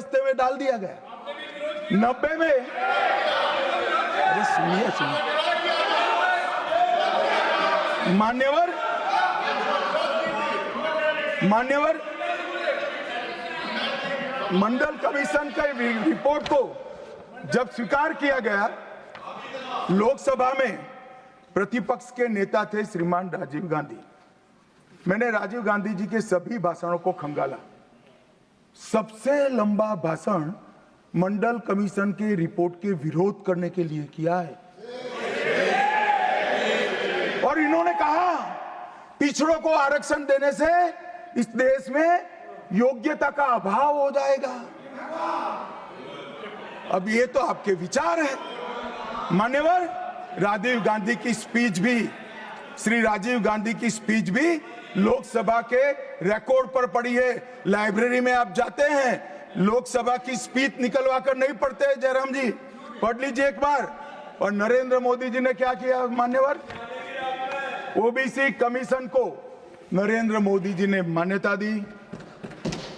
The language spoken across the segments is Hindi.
दस्ते में डाल दिया गया। 90 में, अरे सुनिए मान्यवर मंडल कमीशन के रिपोर्ट को जब स्वीकार किया गया, लोकसभा में प्रतिपक्ष के नेता थे श्रीमान राजीव गांधी। मैंने राजीव गांधी जी के सभी भाषणों को खंगाला। सबसे लंबा भाषण मंडल कमीशन के रिपोर्ट के विरोध करने के लिए किया है। और इन्होंने कहा पिछड़ों को आरक्षण देने से इस देश में योग्यता का अभाव हो जाएगा। अब ये तो आपके विचार है। मान्यवर, राजीव गांधी की स्पीच भी, श्री राजीव गांधी की स्पीच भी लोकसभा के रिकॉर्ड पर पड़ी है। लाइब्रेरी में आप जाते हैं, लोकसभा की स्पीच निकलवा कर नहीं पढ़ते। जयराम जी पढ़ लीजिए एक बार। और नरेंद्र मोदी जी ने क्या किया मान्यवर? ओबीसी कमीशन को नरेंद्र मोदी जी ने मान्यता दी,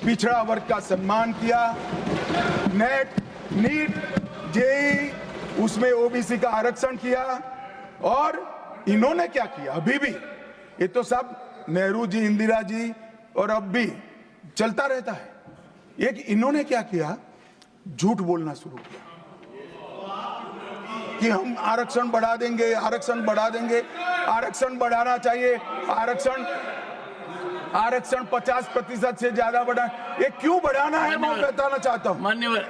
पिछड़ा वर्ग का सम्मान किया, नेट, नीट, जेई उसमें ओबीसी का आरक्षण किया। और इन्होंने क्या किया? अभी भी ये तो सब नेहरू जी, इंदिरा जी और अब भी चलता रहता है। एक इन्होंने क्या किया? झूठ बोलना शुरू किया कि हम आरक्षण बढ़ा देंगे, आरक्षण बढ़ा देंगे, आरक्षण बढ़ाना चाहिए, आरक्षण 50% से ज्यादा बढ़ा। ये क्यों बढ़ाना है मैं बताना चाहता हूँ। मान्यवर,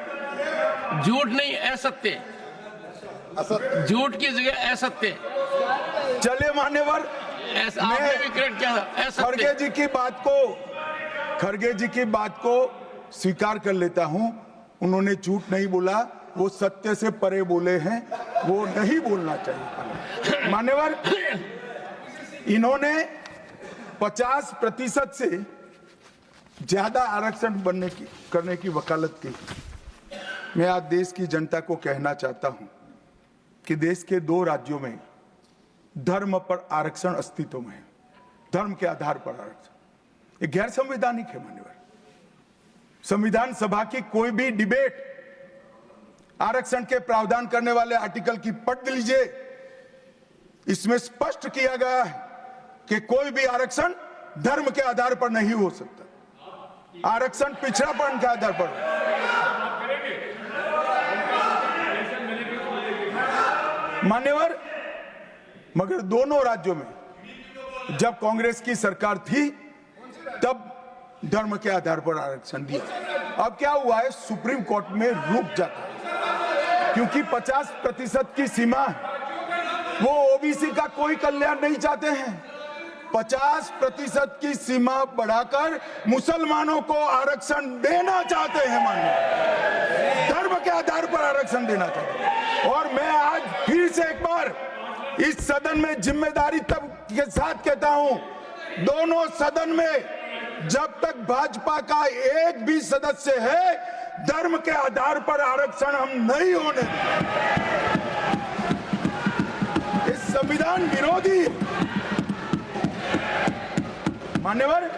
झूठ नहीं, असत्य, झूठ की जगह असत्य। चलिए मान्यवर, आपने भी करेक्ट किया था। खड़गे जी की बात को स्वीकार कर लेता हूं। उन्होंने झूठ नहीं बोला, वो सत्य से परे बोले हैं, वो नहीं बोलना चाहिए। मान्यवर, इन्होंने 50% से ज्यादा आरक्षण करने की वकालत की। मैं आज देश की जनता को कहना चाहता हूं कि देश के 2 राज्यों में धर्म पर आरक्षण अस्तित्व में है। धर्म के आधार पर आरक्षण ये गैर संवैधानिक है मान्यवर। संविधान सभा की कोई भी डिबेट आरक्षण के प्रावधान करने वाले आर्टिकल की पढ़ लीजिए। इसमें स्पष्ट किया गया है कि कोई भी आरक्षण धर्म के आधार पर नहीं हो सकता। आरक्षण पिछड़ापन के आधार पर। मान्यवर, मगर दोनों राज्यों में जब कांग्रेस की सरकार थी तब धर्म के आधार पर आरक्षण दिया। अब क्या हुआ है? सुप्रीम कोर्ट में रुक जाता है क्योंकि 50% की सीमा है। वो ओबीसी का कोई कल्याण नहीं चाहते हैं। 50% की सीमा बढ़ाकर मुसलमानों को आरक्षण देना चाहते हैं। मानिए, धर्म के आधार पर आरक्षण देना चाहते हैं। और मैं आज फिर से एक बार इस सदन में जिम्मेदारी तब के साथ कहता हूं, दोनों सदन में जब तक भाजपा का एक भी सदस्य है, धर्म के आधार पर आरक्षण हम नहीं होने देंगे। संविधान विरोधी। मान्यवर,